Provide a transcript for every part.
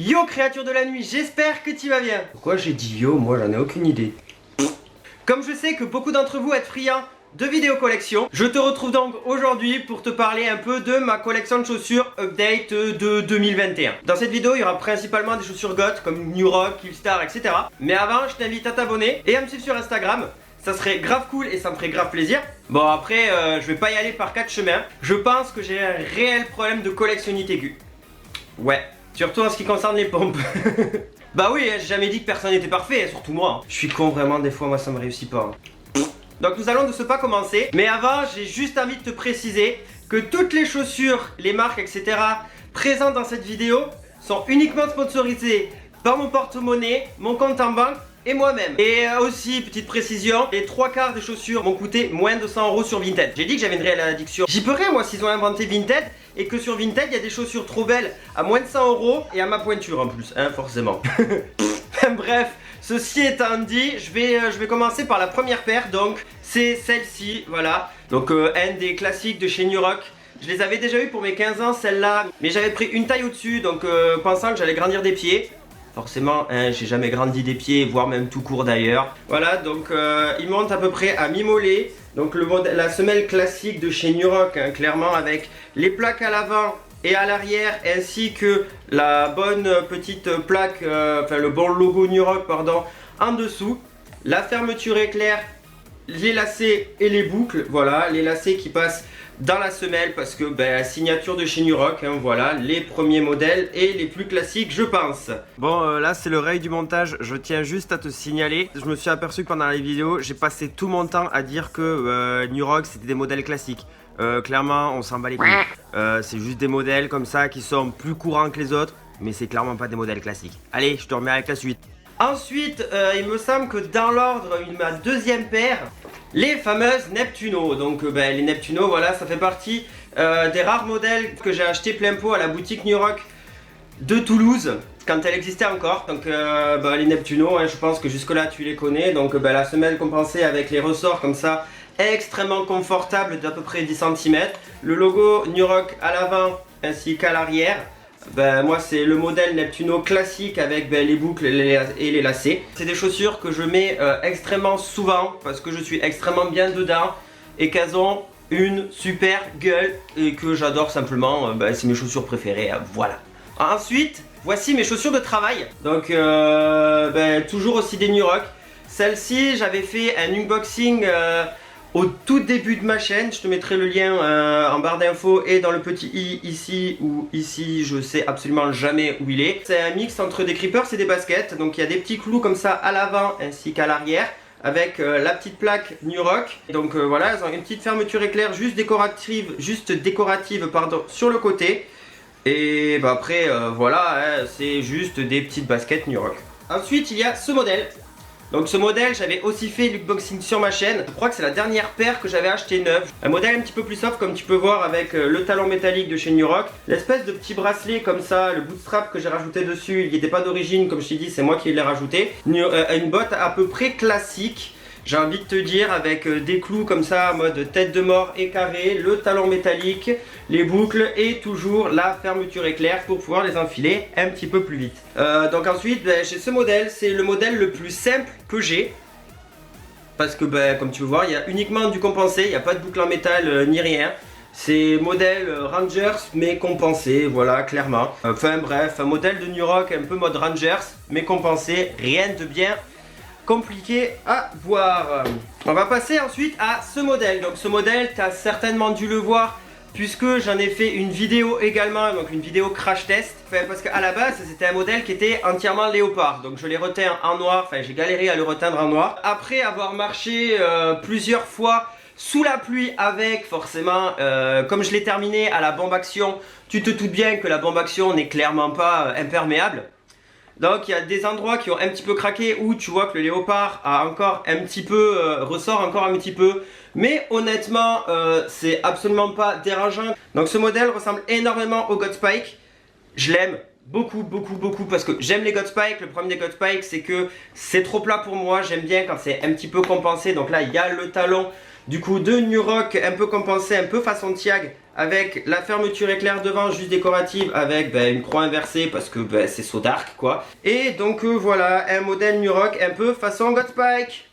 Yo créature de la nuit, j'espère que tu vas bien. Pourquoi j'ai dit yo? Moi j'en ai aucune idée. Comme je sais que beaucoup d'entre vous êtes friands de vidéos collection, je te retrouve donc aujourd'hui pour te parler un peu de ma collection de chaussures update de 2021. Dans cette vidéo, il y aura principalement des chaussures goth comme New Rock, Killstar, etc. Mais avant, je t'invite à t'abonner et à me suivre sur Instagram. Ça serait grave cool et ça me ferait grave plaisir. Bon après, je vais pas y aller par 4 chemins. Je pense que j'ai un réel problème de collectionnite aiguë. Ouais, surtout en ce qui concerne les pompes. Bah oui, j'ai jamais dit que personne n'était parfait, surtout moi. Je suis con vraiment, des fois moi ça me réussit pas. Donc nous allons de ce pas commencer. Mais avant, j'ai juste envie de te préciser que toutes les chaussures, les marques, etc. présentes dans cette vidéo sont uniquement sponsorisées par mon porte-monnaie, mon compte en banque et moi-même. Et aussi, petite précision, les 3/4 des chaussures m'ont coûté moins de 100 € sur Vinted. J'ai dit que j'avais une réelle addiction. J'y peux rien moi s'ils ont inventé Vinted et que sur Vinted il y a des chaussures trop belles à moins de 100 € et à ma pointure en plus, hein, forcément. Bref, ceci étant dit, je vais commencer par la première paire, donc c'est celle-ci, voilà. Donc un des classiques de chez New Rock. Je les avais déjà eu pour mes 15 ans, celle-là, mais j'avais pris une taille au-dessus, donc pensant que j'allais grandir des pieds. Forcément, hein, j'ai jamais grandi des pieds, voire même tout court d'ailleurs. Voilà, donc il monte à peu près à mi-mollet. Donc la semelle classique de chez New Rock, hein, clairement avec les plaques à l'avant et à l'arrière, ainsi que la bonne petite plaque, enfin le bon logo New Rock, pardon, en dessous. La fermeture éclair, les lacets et les boucles, voilà, les lacets qui passent dans la semelle parce que ben, signature de chez New Rock, hein, voilà, les premiers modèles et les plus classiques je pense. Bon là c'est le règle du montage, je tiens juste à te signaler, je me suis aperçu que pendant les vidéos j'ai passé tout mon temps à dire que New Rock c'était des modèles classiques. Clairement on s'en bat les couilles, c'est juste des modèles comme ça qui sont plus courants que les autres, mais c'est clairement pas des modèles classiques. Allez, je te remets avec la suite. Ensuite, il me semble que dans l'ordre, ma deuxième paire, les fameuses Neptuno. Donc les Neptuno, voilà, ça fait partie des rares modèles que j'ai acheté plein pot à la boutique New Rock de Toulouse, quand elle existait encore. Donc les Neptuno, hein, je pense que jusque là tu les connais. Donc la semelle compensée avec les ressorts comme ça, extrêmement confortable d'à peu près 10 cm. Le logo New Rock à l'avant ainsi qu'à l'arrière. Moi c'est le modèle Neptuno classique avec les boucles et les lacets. C'est des chaussures que je mets extrêmement souvent parce que je suis extrêmement bien dedans et qu'elles ont une super gueule et que j'adore simplement, c'est mes chaussures préférées, voilà. Ensuite, voici mes chaussures de travail. Donc toujours aussi des New Rock. Celle-ci j'avais fait un unboxing au tout début de ma chaîne, je te mettrai le lien en barre d'infos et dans le petit i ici ou ici, je sais absolument jamais où il est. C'est un mix entre des creepers et des baskets, donc il y a des petits clous comme ça à l'avant ainsi qu'à l'arrière avec la petite plaque New Rock. Donc voilà, elles ont une petite fermeture éclair juste décorative pardon, sur le côté. Et après voilà, hein, c'est juste des petites baskets New Rock. Ensuite il y a ce modèle. Donc ce modèle, j'avais aussi fait l'unboxing sur ma chaîne. Je crois que c'est la dernière paire que j'avais acheté neuve. Un modèle un petit peu plus soft comme tu peux voir avec le talon métallique de chez New Rock. L'espèce de petit bracelet comme ça, le bootstrap que j'ai rajouté dessus, il n'était pas d'origine comme je t'ai dit, c'est moi qui l'ai rajouté. Une botte à peu près classique. J'ai envie de te dire avec des clous comme ça en mode tête de mort et carré, le talon métallique, les boucles et toujours la fermeture éclair pour pouvoir les enfiler un petit peu plus vite. Donc ensuite j'ai ce modèle, c'est le modèle le plus simple que j'ai. Parce que comme tu peux voir il y a uniquement du compensé, il n'y a pas de boucle en métal ni rien. C'est modèle Rangers mais compensé, voilà clairement. Enfin bref, un modèle de New Rock un peu mode Rangers mais compensé, rien de bien compliqué à voir. On va passer ensuite à ce modèle. Donc ce modèle, tu as certainement dû le voir puisque j'en ai fait une vidéo également, donc une vidéo crash test. Enfin, parce qu'à la base c'était un modèle qui était entièrement léopard, donc je l'ai reteint en noir, enfin j'ai galéré à le reteindre en noir. Après avoir marché plusieurs fois sous la pluie avec, forcément, comme je l'ai terminé à la bombe action, tu te doutes bien que la bombe action n'est clairement pas imperméable. Donc il y a des endroits qui ont un petit peu craqué où tu vois que le léopard a encore un petit peu, ressort encore un petit peu. Mais honnêtement, c'est absolument pas dérangeant. Donc ce modèle ressemble énormément au Godspike. Je l'aime beaucoup parce que j'aime les Godspike. Le problème des Godspike c'est que c'est trop plat pour moi. J'aime bien quand c'est un petit peu compensé. Donc là il y a le talon Du coup, deux New Rock un peu compensés, un peu façon Tiag, avec la fermeture éclair devant juste décorative, avec une croix inversée parce que c'est so dark quoi. Et donc voilà, un modèle New Rock un peu façon Godspike.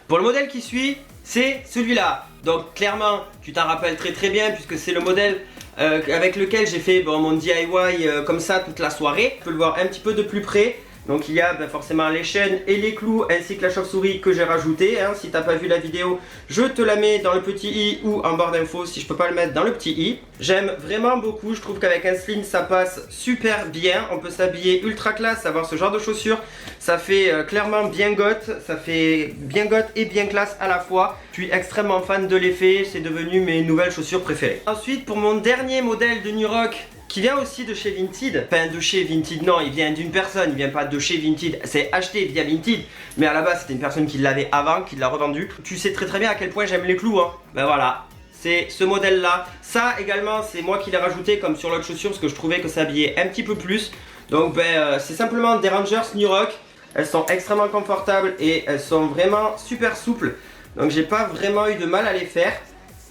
Pour le modèle qui suit, c'est celui-là. Donc clairement, tu t'en rappelles très bien puisque c'est le modèle avec lequel j'ai fait mon DIY comme ça toute la soirée. Tu peux le voir un petit peu de plus près. Donc il y a forcément les chaînes et les clous ainsi que la chauve-souris que j'ai rajouté. Hein. Si t'as pas vu la vidéo, je te la mets dans le petit i ou en barre d'infos si je peux pas le mettre dans le petit i. J'aime vraiment beaucoup, je trouve qu'avec un sling ça passe super bien. On peut s'habiller ultra classe, avoir ce genre de chaussures. Ça fait clairement bien goth, ça fait bien goth et bien classe à la fois. Je suis extrêmement fan de l'effet, c'est devenu mes nouvelles chaussures préférées. Ensuite pour mon dernier modèle de New Rock, qui vient aussi de chez Vinted, enfin de chez Vinted non, il vient d'une personne, il vient pas de chez Vinted, c'est acheté via Vinted, mais à la base c'était une personne qui l'avait avant, qui l'a revendu. Tu sais très bien à quel point j'aime les clous hein, voilà, c'est ce modèle là. Ça également c'est moi qui l'ai rajouté comme sur l'autre chaussure parce que je trouvais que ça habillait un petit peu plus. Donc c'est simplement des Rangers New Rock, elles sont extrêmement confortables et elles sont vraiment super souples, donc j'ai pas vraiment eu de mal à les faire.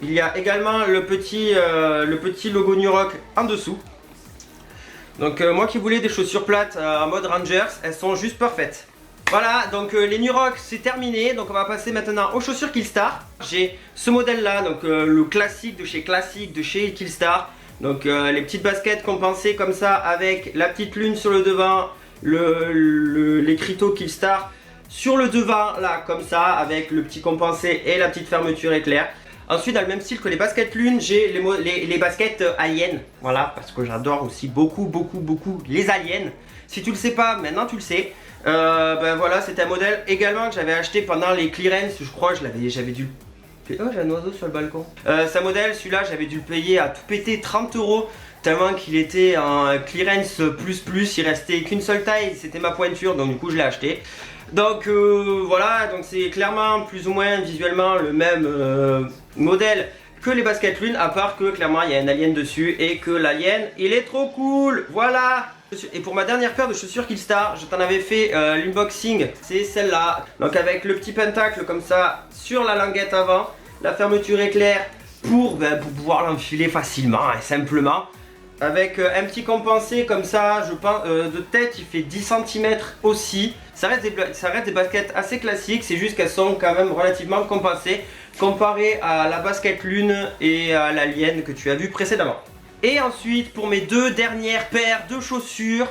Il y a également le petit logo New Rock en dessous. Donc moi qui voulais des chaussures plates en mode Rangers, elles sont juste parfaites. Voilà, donc les New Rock c'est terminé. Donc on va passer maintenant aux chaussures Killstar. J'ai ce modèle là, donc le classique de chez Killstar. Donc les petites baskets compensées comme ça avec la petite lune sur le devant, l'écriteau Killstar sur le devant là comme ça avec le petit compensé et la petite fermeture éclair. Ensuite dans le même style que les baskets lune, j'ai les baskets aliens. Voilà, parce que j'adore aussi beaucoup les aliens. Si tu le sais pas, maintenant tu le sais. Voilà, c'est un modèle également que j'avais acheté pendant les clearance. Je crois j'avais dû... Oh, j'ai un oiseau sur le balcon. C'est un modèle, celui-là j'avais dû le payer à tout péter 30 €. Tellement qu'il était en clearance plus, il restait qu'une seule taille, c'était ma pointure, donc du coup je l'ai acheté. Donc voilà, donc c'est clairement plus ou moins visuellement le même modèle que les baskets lune, à part que clairement il y a un alien dessus et que l'alien il est trop cool, voilà. Et pour ma dernière paire de chaussures Killstar, je t'en avais fait l'unboxing, c'est celle-là. Donc avec le petit pentacle comme ça sur la languette avant, la fermeture éclair pour pouvoir l'enfiler facilement et simplement. Avec un petit compensé comme ça, je pense, de tête il fait 10 cm aussi. Ça reste des baskets assez classiques, c'est juste qu'elles sont quand même relativement compensées comparé à la basket lune et à l'alien que tu as vu précédemment. Et ensuite pour mes deux dernières paires de chaussures,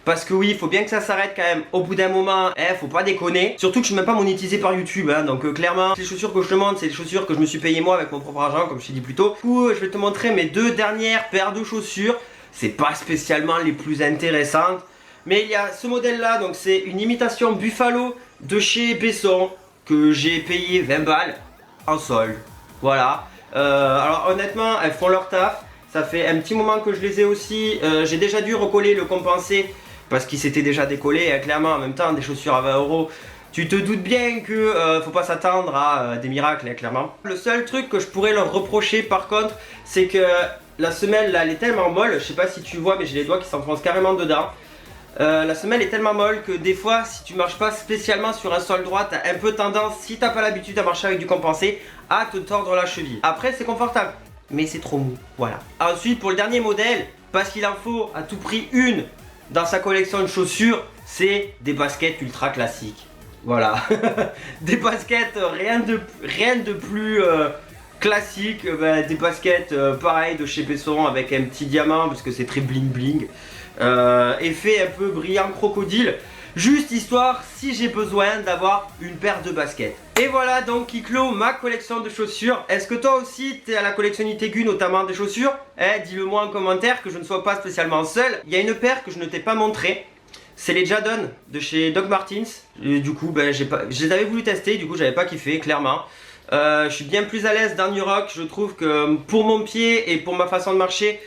parce que oui, il faut bien que ça s'arrête quand même au bout d'un moment, faut pas déconner. Surtout que je suis même pas monétisé par YouTube, hein, donc clairement, les chaussures que je te montre, c'est des chaussures que je me suis payé moi avec mon propre argent, comme je t'ai dit plus tôt. Du coup, je vais te montrer mes deux dernières paires de chaussures. C'est pas spécialement les plus intéressantes, mais il y a ce modèle là, donc c'est une imitation Buffalo de chez Besson, que j'ai payé 20 balles en solde. Voilà. Alors honnêtement, elles font leur taf. Ça fait un petit moment que je les ai aussi. J'ai déjà dû recoller le compensé parce qu'il s'était déjà décollé, hein, clairement. En même temps, des chaussures à 20 €, tu te doutes bien que faut pas s'attendre à des miracles, hein, clairement. Le seul truc que je pourrais leur reprocher par contre, c'est que la semelle là, elle est tellement molle. Je sais pas si tu vois, mais j'ai les doigts qui s'enfoncent carrément dedans. La semelle est tellement molle que des fois, si tu marches pas spécialement sur un sol droit, t'as un peu tendance, si t'as pas l'habitude à marcher avec du compensé, à te tordre la cheville. Après, c'est confortable, mais c'est trop mou, voilà. Ensuite, pour le dernier modèle, parce qu'il en faut à tout prix une dans sa collection de chaussures, c'est des baskets ultra classiques. Voilà. Des baskets, rien de plus classique. Des baskets pareil de chez Besson avec un petit diamant parce que c'est très bling bling. Effet un peu brillant crocodile. Juste histoire si j'ai besoin d'avoir une paire de baskets. Et voilà donc qui clôt ma collection de chaussures. Est-ce que toi aussi t'es à la collectionnité Gu, notamment des chaussures? Dis-le moi en commentaire, que je ne sois pas spécialement seul. Il y a une paire que je ne t'ai pas montré. C'est les Jadon de chez Doc Martens. Et du coup je les avais voulu tester, du coup j'avais pas kiffé clairement. Je suis bien plus à l'aise dans New Rock. Je trouve que pour mon pied et pour ma façon de marcher,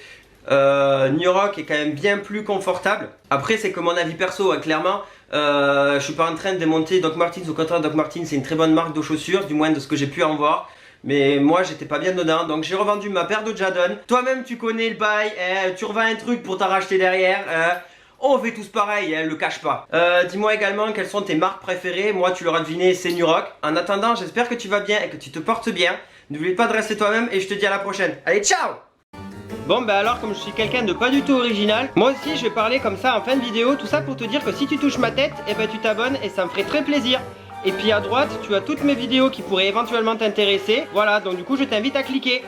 New Rock est quand même bien plus confortable. Après c'est que mon avis perso, hein, clairement. Je suis pas en train de démonter Doc Martens. Au contraire, Doc Martens c'est une très bonne marque de chaussures, du moins de ce que j'ai pu en voir. Mais moi j'étais pas bien dedans, donc j'ai revendu ma paire de Jadon. Toi-même tu connais le bail, tu revends un truc pour t'en racheter derrière. On fait tous pareil, le cache pas. Dis-moi également quelles sont tes marques préférées. Moi tu l'auras deviné, c'est New Rock. En attendant, j'espère que tu vas bien et que tu te portes bien. N'oublie pas de rester toi-même et je te dis à la prochaine. Allez, ciao! Bon bah alors, comme je suis quelqu'un de pas du tout original, moi aussi je vais parler comme ça en fin de vidéo, tout ça pour te dire que si tu touches ma tête, et ben tu t'abonnes et ça me ferait très plaisir. Et puis à droite, tu as toutes mes vidéos qui pourraient éventuellement t'intéresser. Voilà, donc du coup je t'invite à cliquer.